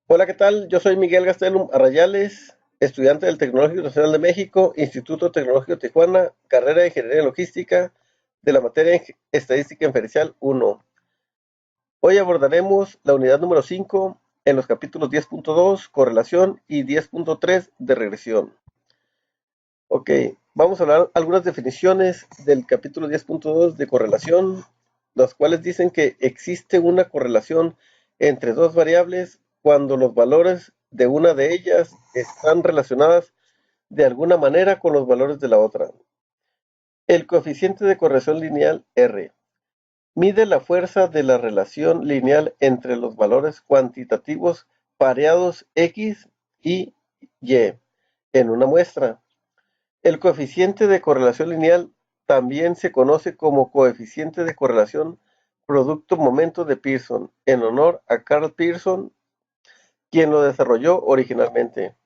Hola, ¿qué tal? Yo soy Miguel Gastelum Arrayales, estudiante del Tecnológico Nacional de México, Instituto Tecnológico Tijuana, carrera de Ingeniería Logística, de la materia Estadística Inferencial 1. Hoy abordaremos la unidad número 5 en los capítulos 10.2, correlación, y 10.3 de regresión. Ok, vamos a hablar algunas definiciones del capítulo 10.2 de correlación, las cuales dicen que existe una correlación entre dos variables cuando los valores de una de ellas están relacionadas de alguna manera con los valores de la otra. El coeficiente de correlación lineal R mide la fuerza de la relación lineal entre los valores cuantitativos pareados X y Y en una muestra. El coeficiente de correlación lineal también se conoce como coeficiente de correlación producto-momento de Pearson, en honor a Carl Pearson, quien lo desarrolló originalmente.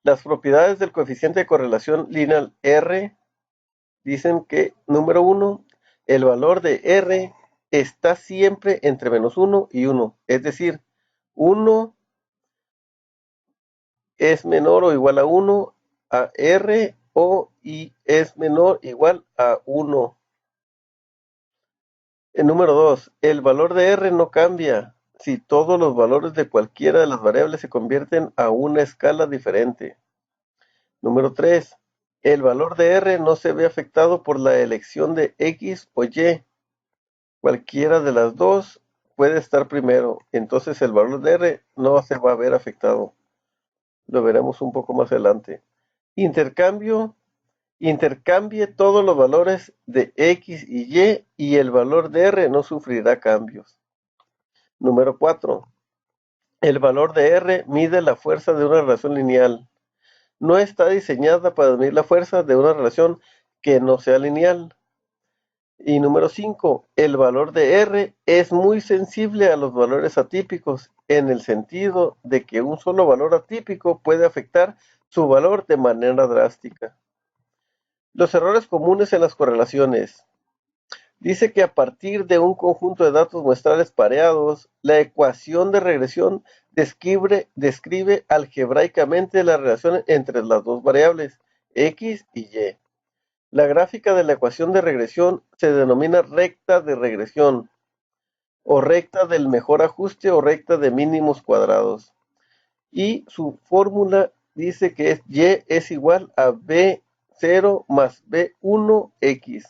Las propiedades del coeficiente de correlación lineal R dicen que, número 1, el valor de R está siempre entre -1 y 1, es decir, 1 es menor o igual a 1 a R y es menor o igual a 1. El número 2, el valor de R no cambia si todos los valores de cualquiera de las variables se convierten a una escala diferente. Número 3, el valor de R no se ve afectado por la elección de X o Y. Cualquiera de las dos puede estar primero, entonces el valor de R no se va a ver afectado. Lo veremos un poco más adelante. Intercambie todos los valores de X y el valor de R no sufrirá cambios. Número 4. El valor de R mide la fuerza de una relación lineal. No está diseñada para medir la fuerza de una relación que no sea lineal. Y número 5. El valor de R es muy sensible a los valores atípicos, en el sentido de que un solo valor atípico puede afectar su valor de manera drástica. Los errores comunes en las correlaciones. Dice que a partir de un conjunto de datos muestrales pareados, la ecuación de regresión describe algebraicamente la relación entre las dos variables, X y Y. La gráfica de la ecuación de regresión se denomina recta de regresión, o recta del mejor ajuste o recta de mínimos cuadrados. Y su fórmula dice que Y es igual a B0 más B1X.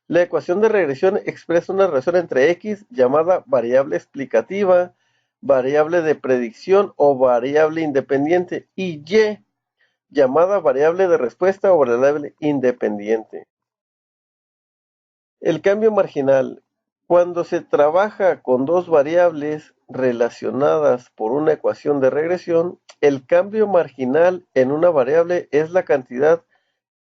La ecuación de regresión expresa una relación entre X, llamada variable explicativa, variable de predicción o variable independiente, y Y, llamada variable de respuesta o variable independiente. El cambio marginal. Cuando se trabaja con dos variables relacionadas por una ecuación de regresión, el cambio marginal en una variable es la cantidad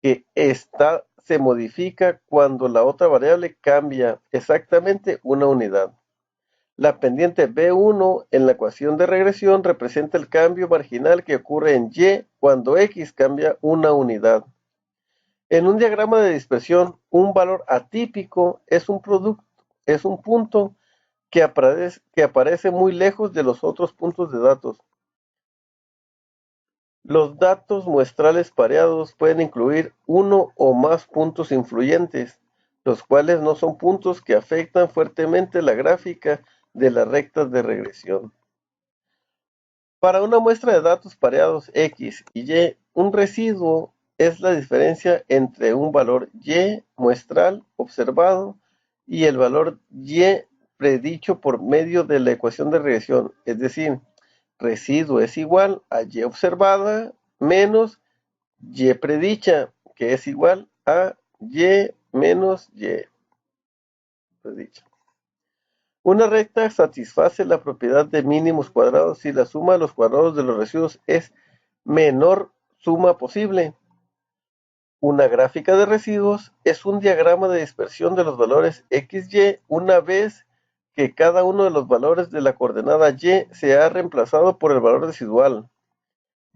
que ésta se modifica cuando la otra variable cambia exactamente una unidad. La pendiente B1 en la ecuación de regresión representa el cambio marginal que ocurre en Y cuando X cambia una unidad. En un diagrama de dispersión, un valor atípico es un punto que aparece muy lejos de los otros puntos de datos. Los datos muestrales pareados pueden incluir uno o más puntos influyentes, los cuales no son puntos que afectan fuertemente la gráfica de las rectas de regresión. Para una muestra de datos pareados X y Y, un residuo es la diferencia entre un valor Y muestral observado y el valor Y predicho por medio de la ecuación de regresión, es decir, residuo es igual a Y observada menos Y predicha, que es igual a Y menos Y predicha. Una recta satisface la propiedad de mínimos cuadrados si la suma de los cuadrados de los residuos es menor suma posible. Una gráfica de residuos es un diagrama de dispersión de los valores XY una vez que cada uno de los valores de la coordenada Y se ha reemplazado por el valor residual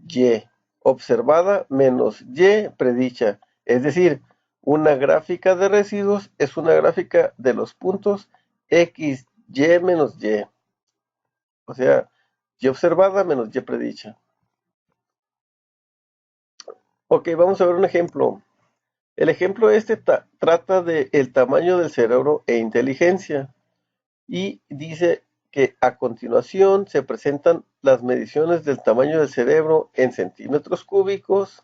Y observada menos Y predicha. Es decir, una gráfica de residuos es una gráfica de los puntos X, Y menos Y. O sea, y observada menos y predicha. Ok, vamos a ver un ejemplo. El ejemplo este trata de el tamaño del cerebro e inteligencia y dice que a continuación se presentan las mediciones del tamaño del cerebro en centímetros cúbicos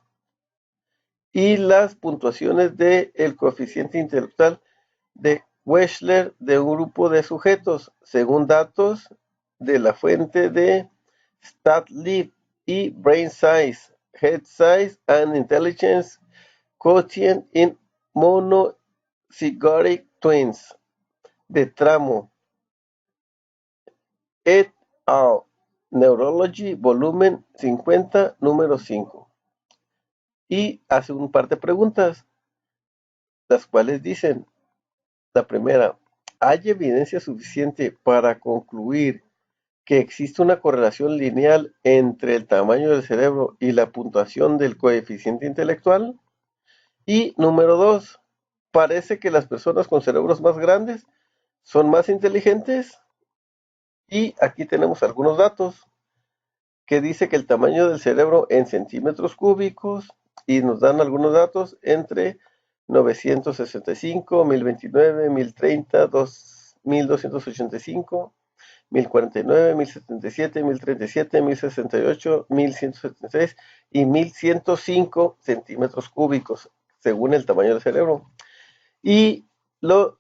y las puntuaciones del coeficiente intelectual de Wechsler de un grupo de sujetos, según datos de la fuente de StatLib y Brain Size, Head Size and Intelligence Quotient in Monozygotic Twins, de Tramo et al. Neurology, volumen 50, número 5. Y hace un par de preguntas, las cuales dicen: la primera, ¿hay evidencia suficiente para concluir que existe una correlación lineal entre el tamaño del cerebro y la puntuación del coeficiente intelectual? Y número 2, ¿parece que las personas con cerebros más grandes son más inteligentes? Y aquí tenemos algunos datos que dice que el tamaño del cerebro en centímetros cúbicos, y nos dan algunos datos entre 965, 1029, 1030, 2285, 1049, 1077, 1037, 1068, 1176 y 1105 centímetros cúbicos, según el tamaño del cerebro. Y los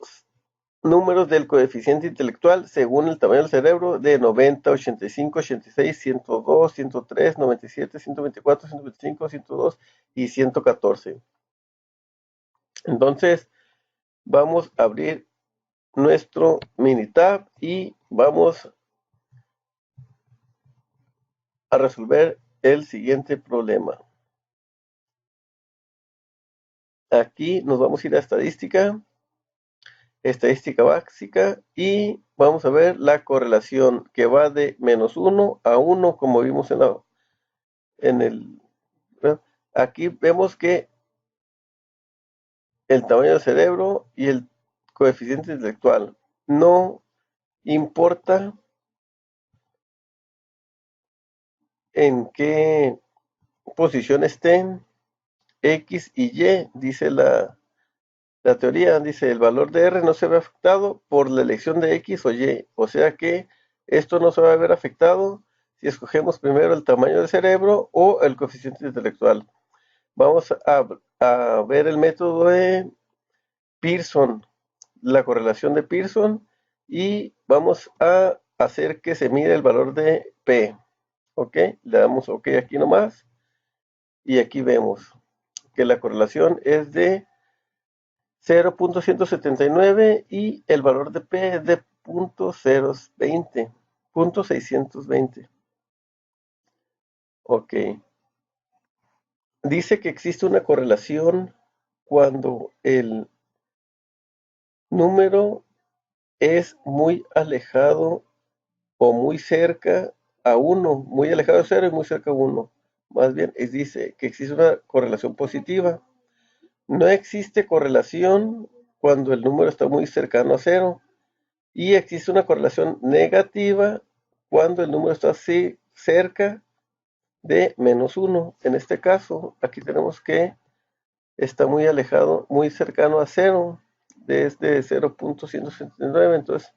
números del coeficiente intelectual según el tamaño del cerebro de 90, 85, 86, 102, 103, 97, 124, 125, 102 y 114. Entonces, vamos a abrir nuestro Minitab y vamos a resolver el siguiente problema. Aquí nos vamos a ir a estadística básica y vamos a ver la correlación que va de -1 a 1, como vimos en el. Aquí vemos que el tamaño del cerebro y el coeficiente intelectual no importa en qué posición estén X y Y, dice la teoría, dice el valor de R no se ve afectado por la elección de X o Y, o sea que esto no se va a ver afectado si escogemos primero el tamaño del cerebro o el coeficiente intelectual. Vamos a ver el método de Pearson, la correlación de Pearson, y vamos a hacer que se mide el valor de P. Ok, le damos OK aquí nomás, y aquí vemos que la correlación es de 0.179 y el valor de P es de 0.620. Ok. Dice que existe una correlación cuando el número es muy alejado o muy cerca a 1, muy alejado de 0 y muy cerca a 1. Más bien, dice que existe una correlación positiva. No existe correlación cuando el número está muy cercano a 0. Y existe una correlación negativa cuando el número está así cerca de -1. En este caso, aquí tenemos que está muy alejado, muy cercano a 0, desde 0.179. Entonces,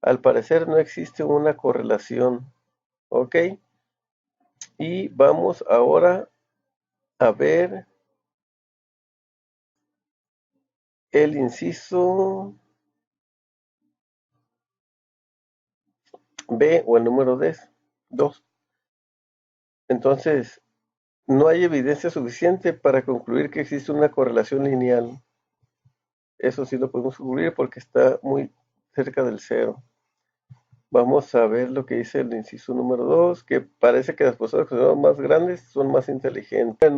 al parecer no existe una correlación. Ok. Y vamos ahora a ver el inciso B o el número 2. Entonces, no hay evidencia suficiente para concluir que existe una correlación lineal. Eso sí lo podemos concluir porque está muy cerca del 0. Vamos a ver lo que dice el inciso número 2, que parece que las personas que son más grandes son más inteligentes.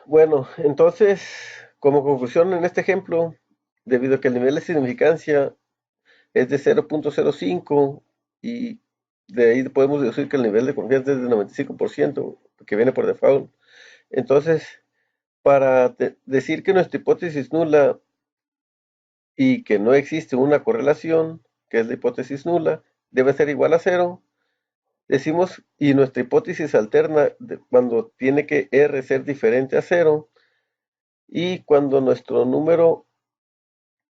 Bueno, entonces, como conclusión en este ejemplo, debido a que el nivel de significancia es de 0.05 y de ahí podemos deducir que el nivel de confianza es de 95%, que viene por default. Entonces, para decir que nuestra hipótesis nula y que no existe una correlación, que es la hipótesis nula, debe ser igual a 0, Decimos, y nuestra hipótesis alterna cuando tiene que R ser diferente a cero y cuando nuestro número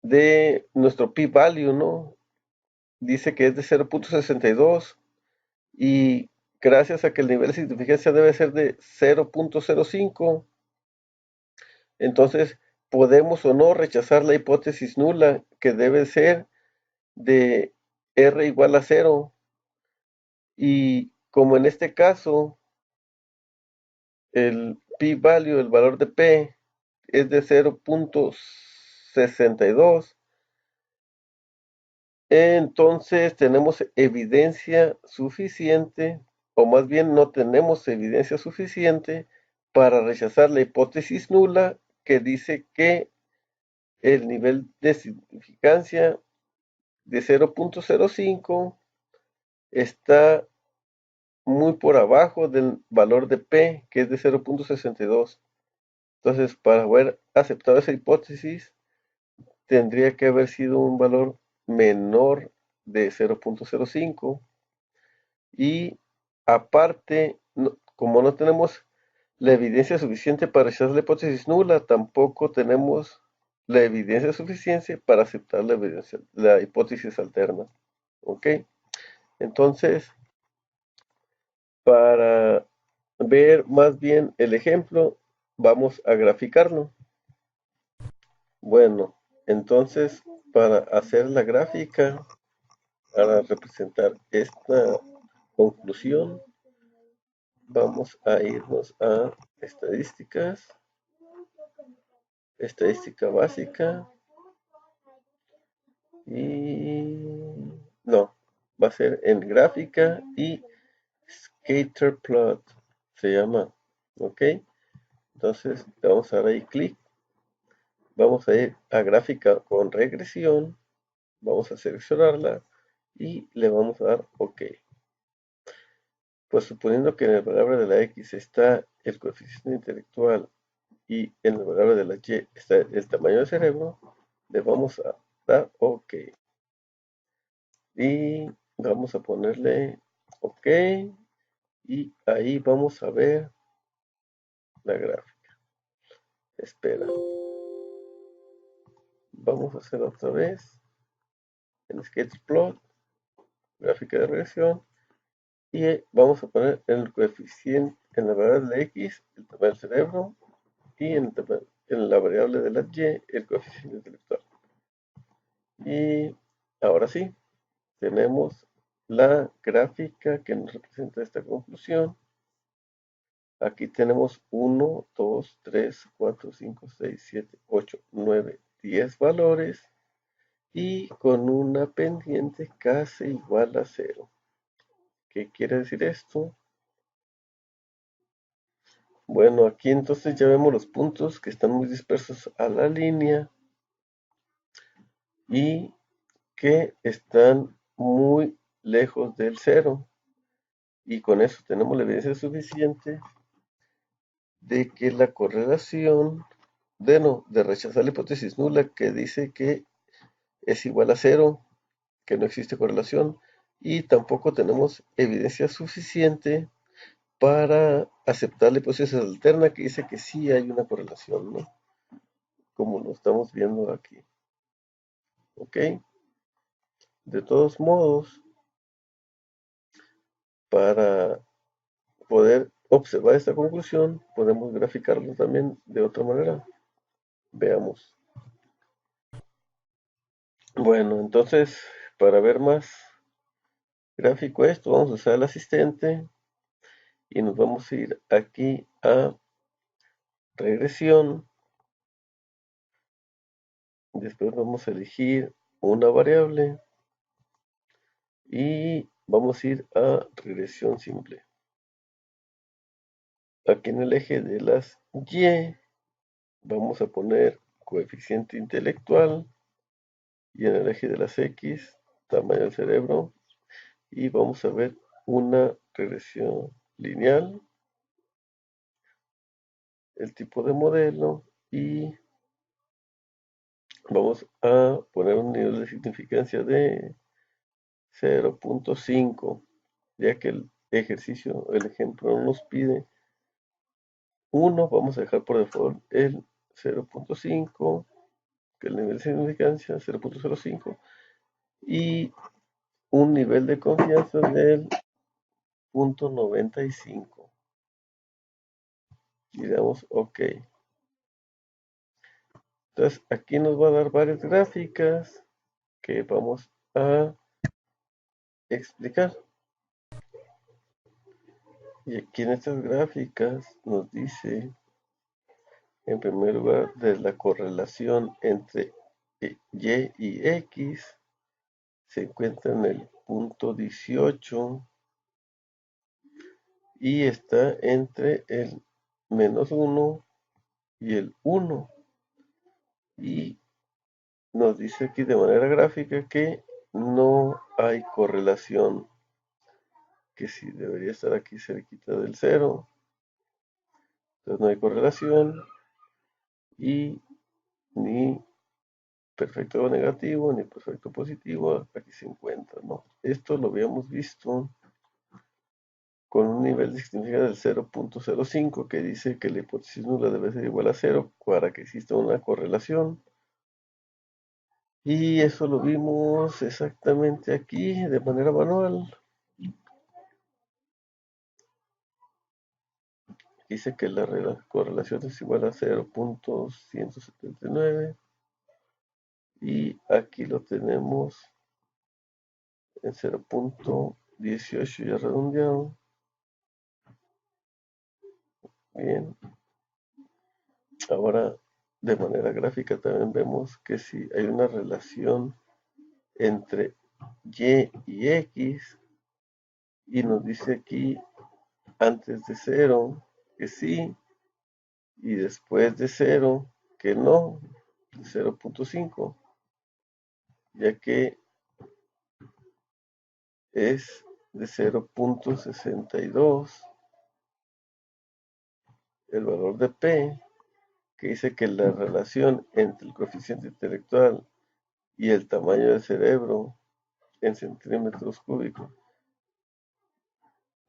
de nuestro p-value, ¿no? Dice que es de 0.62 y gracias a que el nivel de significancia debe ser de 0.05, entonces podemos o no rechazar la hipótesis nula que debe ser de R igual a cero. Y como en este caso el p-value, el valor de p, es de 0.62, entonces tenemos evidencia suficiente, o más bien no tenemos evidencia suficiente para rechazar la hipótesis nula que dice que el nivel de significancia de 0.05 está muy por abajo del valor de p, que es de 0.62. Entonces, para haber aceptado esa hipótesis, tendría que haber sido un valor menor de 0.05 y aparte, como no tenemos la evidencia suficiente para rechazar la hipótesis nula, tampoco tenemos la evidencia suficiente para aceptar la hipótesis alterna. ¿Ok? Entonces, para ver más bien el ejemplo, vamos a graficarlo. Bueno, entonces para hacer la gráfica, para representar esta conclusión, vamos a irnos a estadísticas, estadística básica y no, va a ser en gráfica y scatterplot se llama, ok. Entonces le vamos a dar ahí clic, vamos a ir a gráfica con regresión, vamos a seleccionarla y le vamos a dar ok. Pues suponiendo que en el variable de la x está el coeficiente intelectual y en el variable de la y está el tamaño del cerebro, le vamos a dar OK. Y vamos a ponerle OK. Y ahí vamos a ver la gráfica. Espera. Vamos a hacer otra vez en Sketchplot, gráfica de regresión. Y vamos a poner el coeficiente en la variable de x, el tamaño del cerebro, y en la variable de la y, el coeficiente intelectual. Y ahora sí, tenemos la gráfica que nos representa esta conclusión. Aquí tenemos 1, 2, 3, 4, 5, 6, 7, 8, 9, 10 valores y con una pendiente casi igual a 0. ¿Qué quiere decir esto? Bueno, aquí entonces ya vemos los puntos que están muy dispersos a la línea y que están muy lejos del 0. Y con eso tenemos la evidencia suficiente de que la correlación, de rechazar la hipótesis nula que dice que es igual a 0, que no existe correlación, y tampoco tenemos evidencia suficiente para aceptar la hipótesis alterna que dice que sí hay una correlación, ¿no? Como lo estamos viendo aquí. ¿Ok? De todos modos, para poder observar esta conclusión, podemos graficarlo también de otra manera. Veamos. Bueno, entonces, para ver más gráfico esto, vamos a usar el asistente y nos vamos a ir aquí a regresión. Después vamos a elegir una variable y vamos a ir a regresión simple. Aquí en el eje de las y vamos a poner coeficiente intelectual y en el eje de las x tamaño del cerebro y vamos a ver una regresión lineal, el tipo de modelo y vamos a poner un nivel de significancia de 0.5, ya que ejercicio, el ejemplo nos pide 1, vamos a dejar por default el 0.5, que el nivel de significancia 0.05, y un nivel de confianza del 0.95. Y damos OK. Entonces aquí nos va a dar varias gráficas que vamos a explicar. Y aquí en estas gráficas nos dice, en primer lugar, de la correlación entre Y y X, se encuentra en el punto 18 y está entre el -1 y el 1. Y nos dice aquí de manera gráfica que no hay correlación, que si debería estar aquí cerquita del 0. Entonces no hay correlación y ni perfecto negativo ni perfecto positivo aquí se encuentra, ¿no? Esto lo habíamos visto con un nivel de significancia del 0.05 que dice que la hipótesis nula debe ser igual a 0 para que exista una correlación. Y eso lo vimos exactamente aquí de manera manual. Dice que la correlación es igual a 0.179 y aquí lo tenemos en 0.18 ya redondeado. Bien, ahora de manera gráfica también vemos que si hay una relación entre Y y X y nos dice aquí antes de 0 que sí y después de 0 que no, de 0.5, ya que es de 0.62 el valor de P, que dice que la relación entre el coeficiente intelectual y el tamaño del cerebro en centímetros cúbicos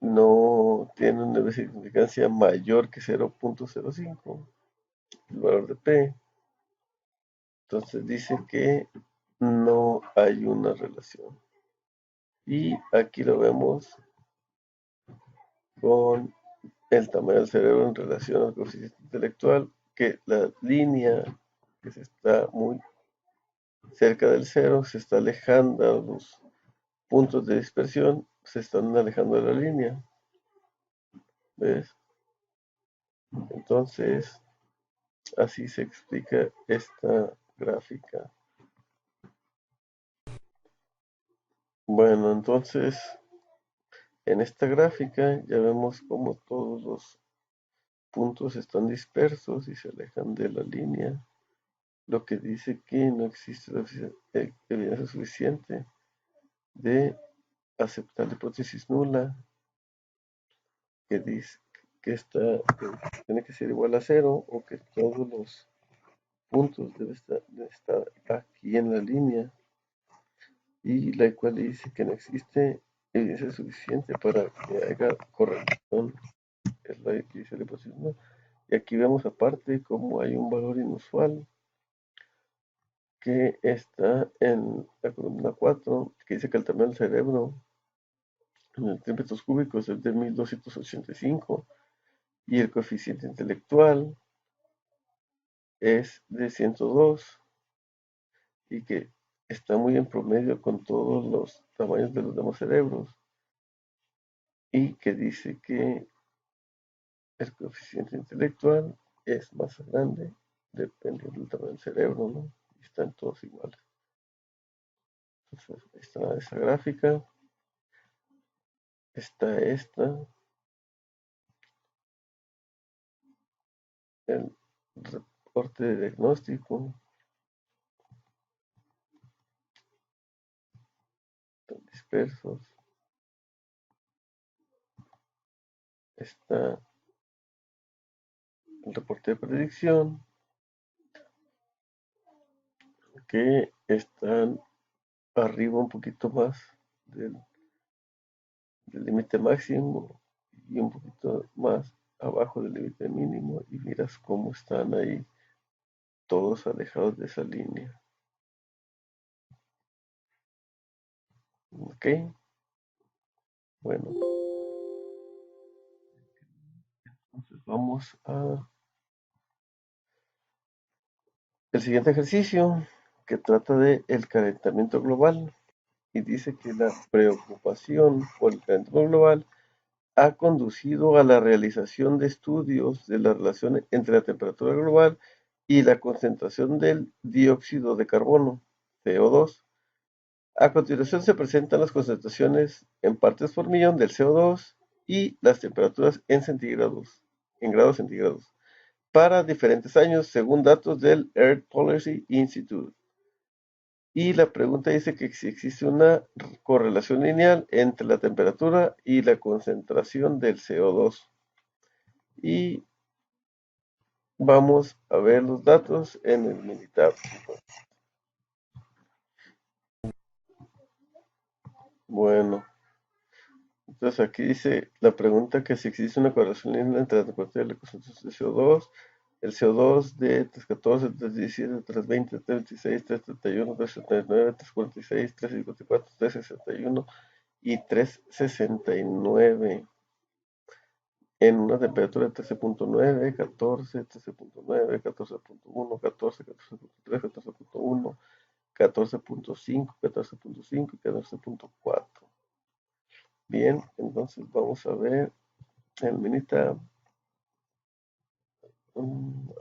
no tiene una significancia mayor que 0.05, el valor de P. Entonces dice que no hay una relación. Y aquí lo vemos con el tamaño del cerebro en relación al coeficiente intelectual, que la línea que se está muy cerca del cero se está alejando, los puntos de dispersión se están alejando de la línea. ¿Ves? Entonces, así se explica esta gráfica. Bueno, entonces, en esta gráfica ya vemos como todos los puntos están dispersos y se alejan de la línea, lo que dice que no existe evidencia suficiente de aceptar la hipótesis nula, que dice que tiene que ser igual a 0 o que todos los puntos deben estar aquí en la línea, y la cual dice que no existe evidencia suficiente para que haga correlación, es la que dice la hipótesis nula. Y aquí vemos aparte como hay un valor inusual que está en la columna 4, que dice que el tamaño del cerebro en centímetros cúbicos es de 1285 y el coeficiente intelectual es de 102 y que está muy en promedio con todos los tamaños de los demás cerebros, y que dice que el coeficiente intelectual es más grande dependiendo del tamaño del cerebro, ¿no? Y están todos iguales. Entonces, está esa gráfica, está esta, el reporte de diagnóstico, están dispersos, está el reporte de predicción, que están arriba un poquito más del del límite máximo y un poquito más abajo del límite mínimo y miras cómo están ahí todos alejados de esa línea. Ok, bueno, entonces vamos a el siguiente ejercicio que trata de el calentamiento global y dice que la preocupación por el calentamiento global ha conducido a la realización de estudios de la relación entre la temperatura global y la concentración del dióxido de carbono, CO2. A continuación se presentan las concentraciones en partes por millón del CO2 y las temperaturas en grados centígrados, para diferentes años según datos del Earth Policy Institute. Y la pregunta dice que si existe una correlación lineal entre la temperatura y la concentración del CO2. Y vamos a ver los datos en el Minitab. Bueno, entonces aquí dice la pregunta que si existe una correlación lineal entre la temperatura y la concentración de CO2. El CO2 de 314, 317, 320, 326, 331, 339, 346, 354, 361 y 369 en una temperatura de 13.9, 14, 13.9, 14.1, 14, 14.3, 14.1, 14.5, 14.5 y 14.4. Bien, entonces vamos a ver el Minitab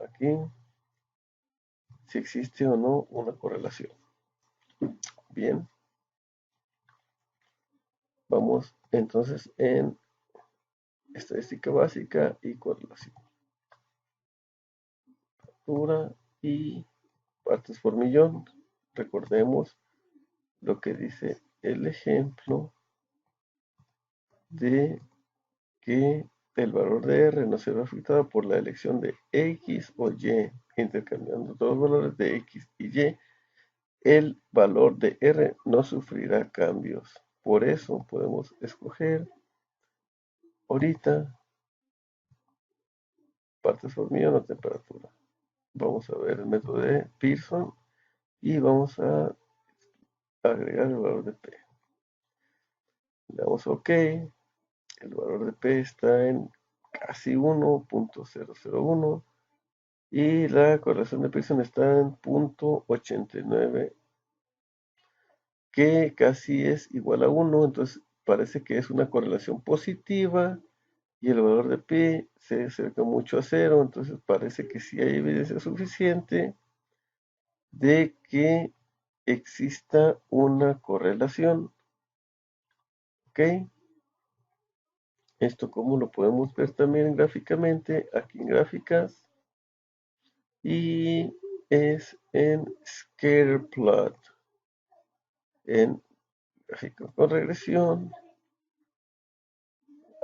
aquí si existe o no una correlación. Bien, vamos entonces en estadística básica y correlación. Temperatura y partes por millón. Recordemos lo que dice el ejemplo de que el valor de R no se ve afectado por la elección de X o Y. Intercambiando todos los valores de X y Y, el valor de R no sufrirá cambios. Por eso podemos escoger ahorita partes por millón o temperatura. Vamos a ver el método de Pearson y vamos a agregar el valor de P. Le damos OK. El valor de P está en casi 1.001 y la correlación de Pearson está en 0.89, que casi es igual a 1, entonces parece que es una correlación positiva y el valor de P se acerca mucho a 0, entonces parece que sí hay evidencia suficiente de que exista una correlación. ¿Ok? Esto como lo podemos ver también gráficamente, aquí en gráficas, y es en scatter plot, en gráfico con regresión.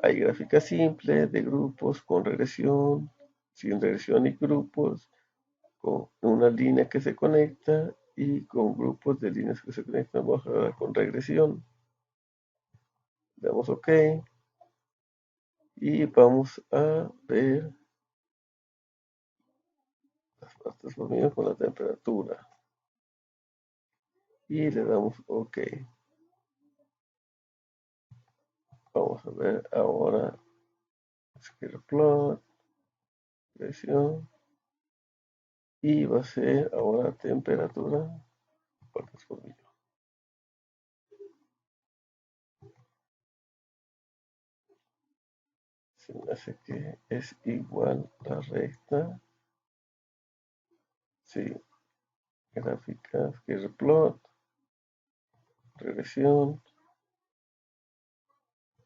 Hay gráficas simples de grupos con regresión, sin regresión y grupos, con una línea que se conecta y con grupos de líneas que se conectan con regresión. Le damos OK y vamos a ver las partes por millón con la temperatura. Y le damos OK. Vamos a ver ahora scatter plot, presión y va a ser ahora temperatura partes por millón. Se me hace que es igual la recta. Sí, gráficas, scatter plot, regresión.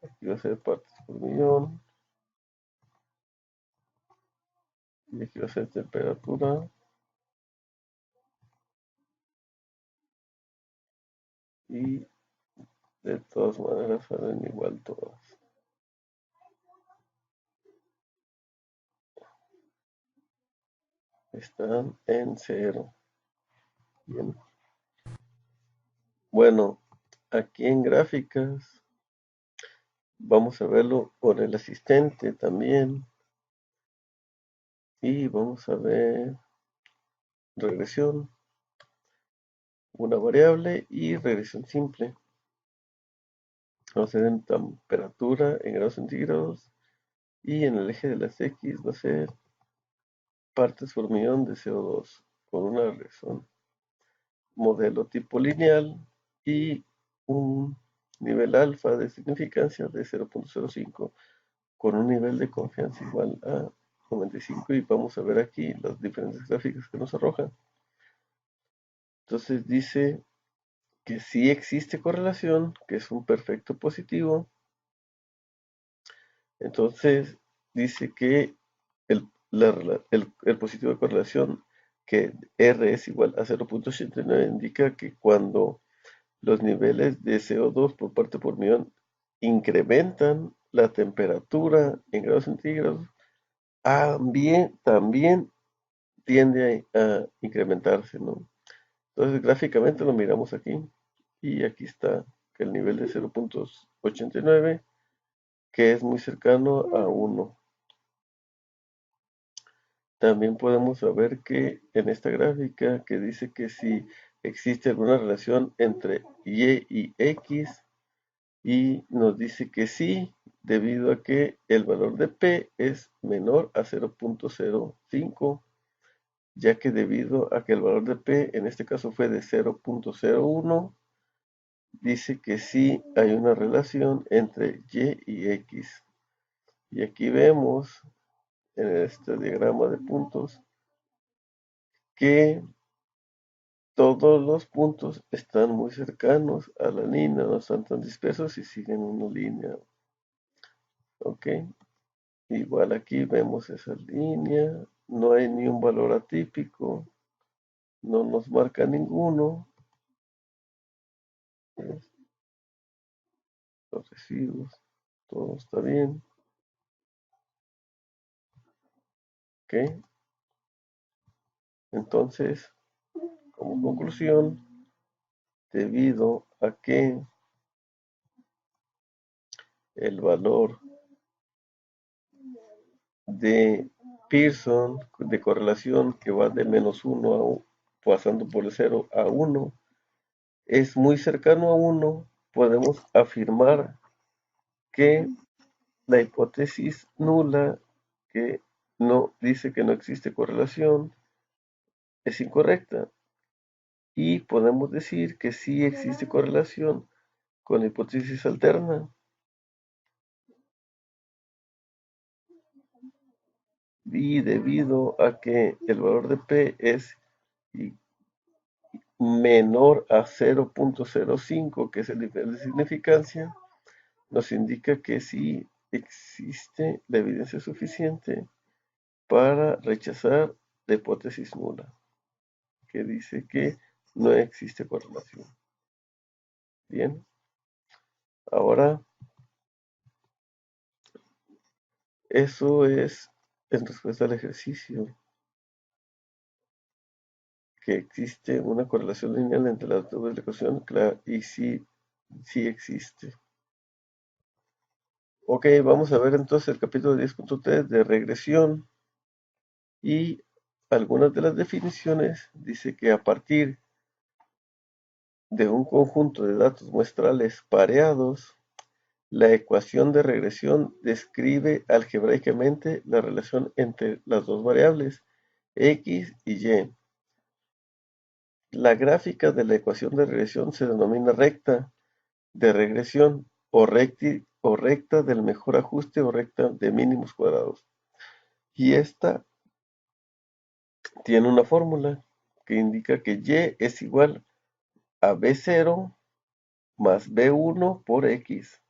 Aquí va a ser partes por millón. Y aquí va a ser temperatura. Y de todas maneras salen igual todas. Están en 0. Bien. Bueno, aquí en gráficas Vamos a verlo con el asistente también. Y vamos a ver regresión, una variable y regresión simple. Vamos a ver en temperatura en grados centígrados y en el eje de las X va a ser partes por millón de CO2 con una regresión modelo tipo lineal y un nivel alfa de significancia de 0.05 con un nivel de confianza igual a 95 y vamos a ver aquí las diferentes gráficas que nos arrojan. Entonces dice que sí existe correlación, que es un perfecto positivo. Entonces dice que el positivo de correlación, que R es igual a 0.89, indica que cuando los niveles de CO2 por parte por millón incrementan la temperatura en grados centígrados, también tiende a incrementarse, ¿no? Entonces gráficamente lo miramos aquí y aquí está que el nivel de 0.89 que es muy cercano a 1. También podemos saber que en esta gráfica que dice que si existe alguna relación entre Y y X y nos dice que sí, debido a que el valor de P es menor a 0.05, ya que debido a que el valor de P en este caso fue de 0.01, dice que sí hay una relación entre Y y X. Y aquí vemos en este diagrama de puntos que todos los puntos están muy cercanos a la línea, no están tan dispersos y siguen una línea. Ok, igual aquí vemos esa línea, no hay ni un valor atípico, no nos marca ninguno. Los residuos, todo está bien. Ok, entonces, como conclusión, debido a que el valor de Pearson de correlación que va de -1 pasando por el 0 a 1 es muy cercano a 1, podemos afirmar que la hipótesis nula, que no dice que no existe correlación, es incorrecta. Y podemos decir que sí existe correlación con la hipótesis alterna. Y debido a que el valor de P es menor a 0.05, que es el nivel de significancia, nos indica que sí existe la evidencia suficiente para rechazar la hipótesis nula, que dice que no existe correlación. Bien, ahora eso es en respuesta al ejercicio, que existe una correlación lineal entre las dos de la ecuación, claro, y sí, sí existe. Ok, vamos a ver entonces el capítulo 10.3 de regresión y algunas de las definiciones. Dice que a partir de un conjunto de datos muestrales pareados, la ecuación de regresión describe algebraicamente la relación entre las dos variables x y y. La gráfica de la ecuación de regresión se denomina recta de regresión o recta del mejor ajuste o recta de mínimos cuadrados. Y esta tiene una fórmula que indica que y es igual a b0 más b1 por x.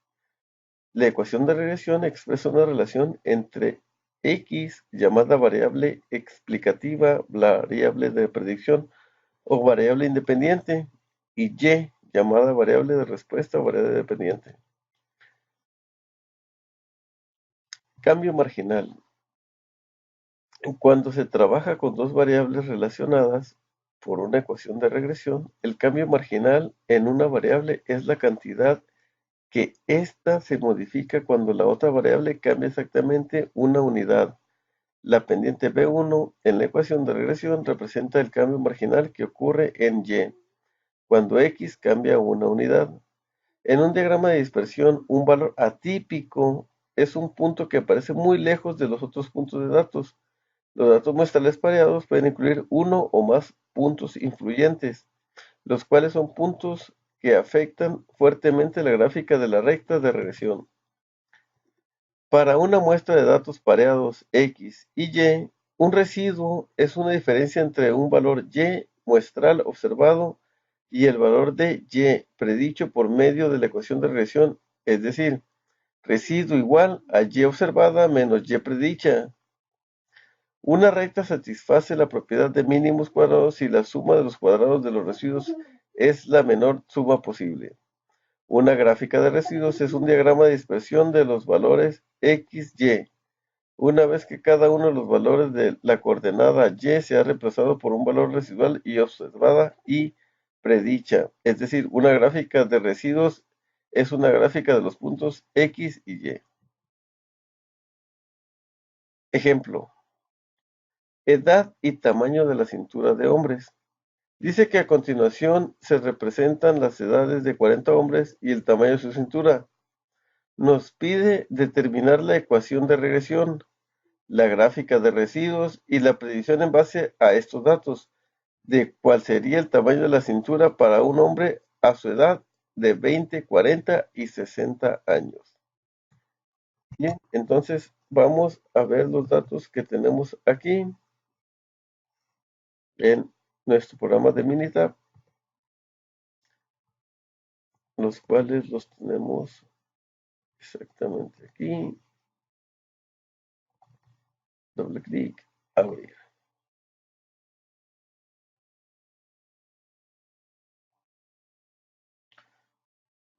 La ecuación de regresión expresa una relación entre x, llamada variable explicativa, variable de predicción o variable independiente, y y, llamada variable de respuesta o variable dependiente. Cambio marginal. Cuando se trabaja con dos variables relacionadas por una ecuación de regresión, el cambio marginal en una variable es la cantidad que ésta se modifica cuando la otra variable cambia exactamente una unidad. La pendiente B1 en la ecuación de regresión representa el cambio marginal que ocurre en Y, cuando X cambia una unidad. En un diagrama de dispersión, un valor atípico es un punto que aparece muy lejos de los otros puntos de datos. Los datos muestrales pareados pueden incluir uno o más puntos influyentes, los cuales son puntos que afectan fuertemente la gráfica de la recta de regresión. Para una muestra de datos pareados X y Y, un residuo es una diferencia entre un valor Y muestral observado y el valor de Y predicho por medio de la ecuación de regresión, es decir, residuo igual a Y observada menos Y predicha. Una recta satisface la propiedad de mínimos cuadrados si la suma de los cuadrados de los residuos es la menor suma posible. Una gráfica de residuos es un diagrama de dispersión de los valores X, Y. Una vez que cada uno de los valores de la coordenada Y se ha reemplazado por un valor residual y observada y predicha, es decir, una gráfica de residuos es una gráfica de los puntos X y Y. Ejemplo: edad y tamaño de la cintura de hombres. Dice que a continuación se representan las edades de 40 hombres y el tamaño de su cintura. Nos pide determinar la ecuación de regresión, la gráfica de residuos y la predicción en base a estos datos de cuál sería el tamaño de la cintura para un hombre a su edad de 20, 40 y 60 años. Bien, entonces vamos a ver los datos que tenemos aquí en nuestro programa de Minitab, los cuales los tenemos exactamente aquí. Doble clic, abrir.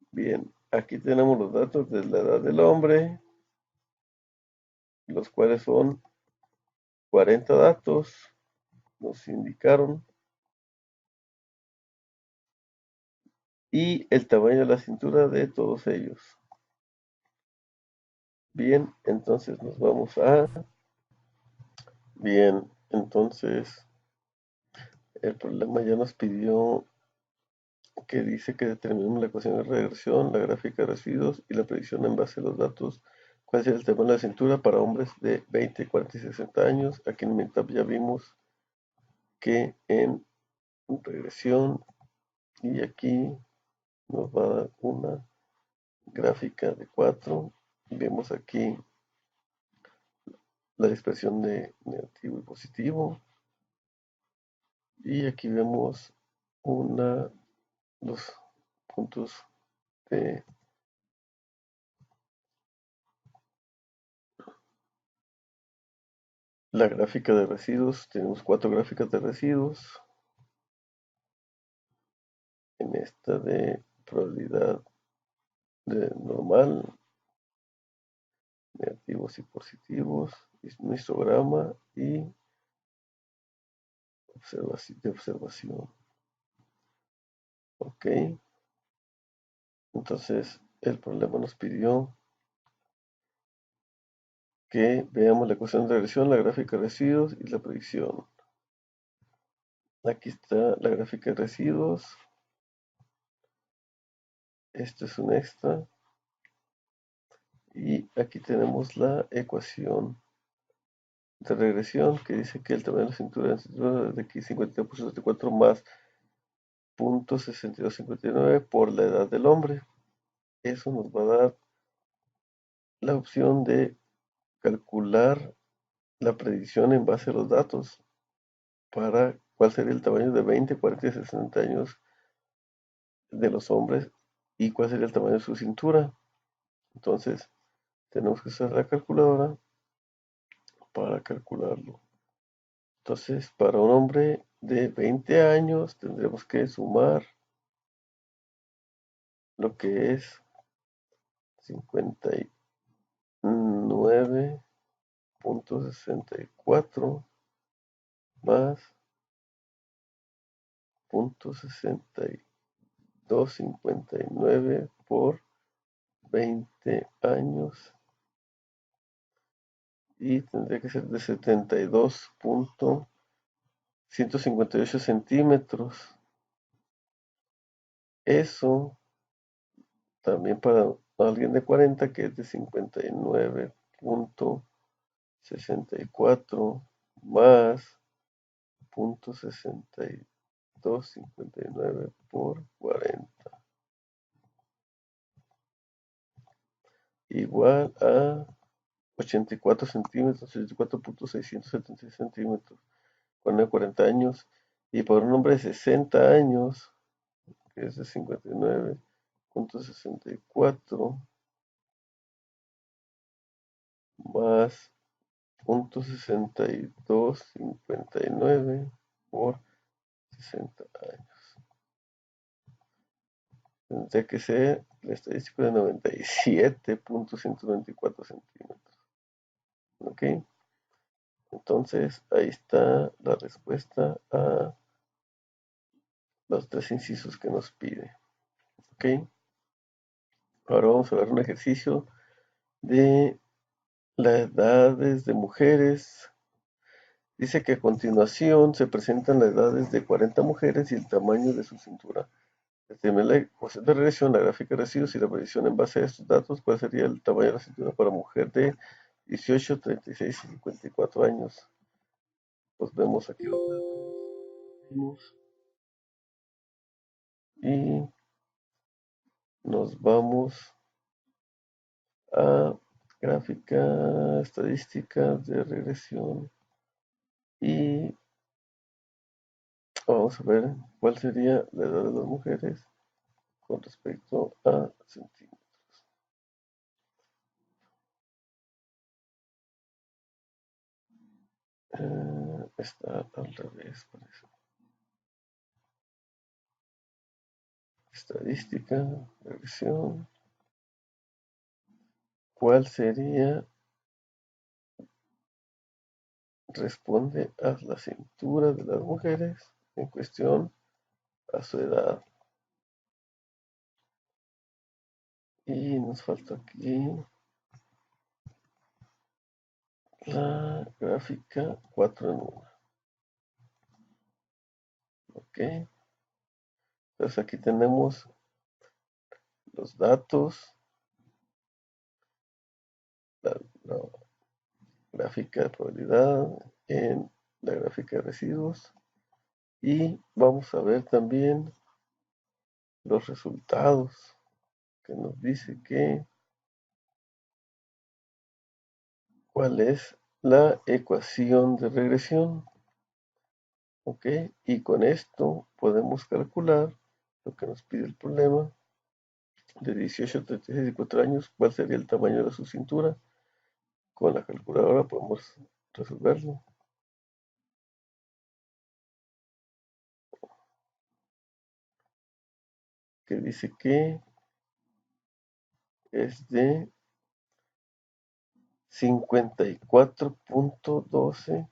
Bien, aquí tenemos los datos de la edad del hombre, los cuales son 40 datos, nos indicaron, y el tamaño de la cintura de todos ellos. Bien, entonces nos vamos a... Bien, entonces el problema ya nos pidió que dice que determinemos la ecuación de regresión, la gráfica de residuos y la predicción en base a los datos. ¿Cuál es el tamaño de la cintura para hombres de 20, 40 y 60 años? Aquí en Minitab ya vimos que en regresión y aquí nos va a dar una gráfica de 4. Vemos aquí la dispersión de negativo y positivo. Y aquí vemos los puntos de la gráfica de residuos. Tenemos 4 gráficas de residuos. En esta de probabilidad de normal, negativos y positivos, un histograma y de observación. Ok, entonces el problema nos pidió que veamos la ecuación de regresión, la gráfica de residuos y la predicción. Aquí está la gráfica de residuos. Esto es un extra. Y aquí tenemos la ecuación de regresión que dice que el tamaño de la cintura de aquí 50.74 más 0.6259 por la edad del hombre. Eso nos va a dar la opción de calcular la predicción en base a los datos para cuál sería el tamaño de 20, 40 y 60 años de los hombres y cuál sería el tamaño de su cintura. Entonces, tenemos que usar la calculadora para calcularlo. Entonces, para un hombre de 20 años tendremos que sumar lo que es 59.64 más 0.6259 por 20 años y tendría que ser de 72.158 centímetros. Eso también para alguien de 40 que es de 59.64 más punto 6259 por 40 igual a 84 centímetros, 84.676 centímetros, con 40 años. Y para un hombre de 60 años, que es de 59.64 más punto 6259 por 60 años. Tendría que ser la estadística de 97.124 centímetros. ¿Ok? Entonces, ahí está la respuesta a los tres incisos que nos pide. ¿Ok? Ahora vamos a ver un ejercicio de las edades de mujeres. Dice que a continuación se presentan las edades de 40 mujeres y el tamaño de su cintura. Determina la ecuación de regresión, la gráfica de residuos y la predicción en base a estos datos. ¿Cuál sería el tamaño de la cintura para mujer de 18, 36 y 54 años? Pues vemos aquí los datos y nos vamos a gráfica, estadísticas de regresión y vamos a ver cuál sería la edad de las mujeres con respecto a centímetros. Está al revés, parece. Estadística, regresión. ¿Cuál sería? Responde a la cintura de las mujeres en cuestión a su edad. Y nos falta aquí la gráfica 4 en 1. Ok. Entonces aquí tenemos los datos, la gráfica de probabilidad en la gráfica de residuos y vamos a ver también los resultados que nos dice que cuál es la ecuación de regresión. Ok, y con esto podemos calcular lo que nos pide el problema de 18, 36 y 4 años, cuál sería el tamaño de su cintura. Con la calculadora podemos resolverlo. Que dice que es de 54.12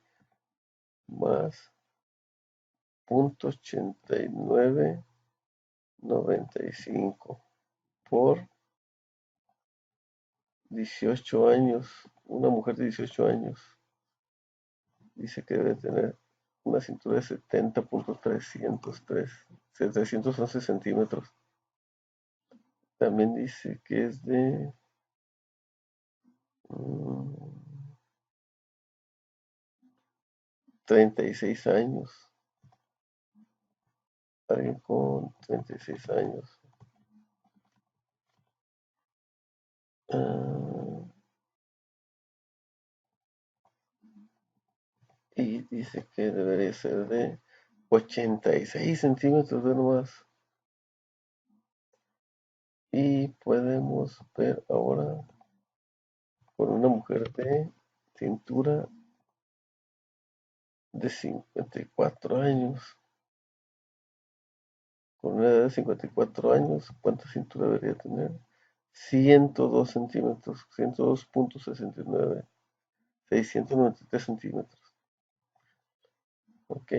más 0.8995 por 18 años. Una mujer de 18 años dice que debe tener una cintura de 311 centímetros. También dice que es de 36 años. Alguien con 36 años. Y dice que debería ser de 86 centímetros de nomás. Y podemos ver ahora con una mujer de cintura de 54 años. Con una edad de 54 años, ¿cuánta cintura debería tener? 102 centímetros, 102.69, 693 centímetros. ¿Ok?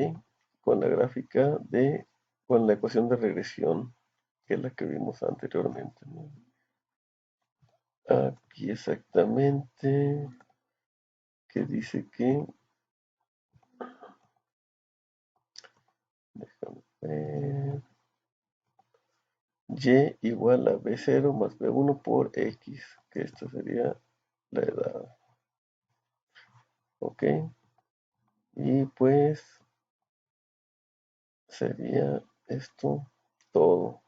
Con la gráfica con la ecuación de regresión, que es la que vimos anteriormente, ¿no? aquí exactamente, que dice que, eh, y igual a b0 más b1 por x, que esta sería la edad. Ok, y pues sería esto todo.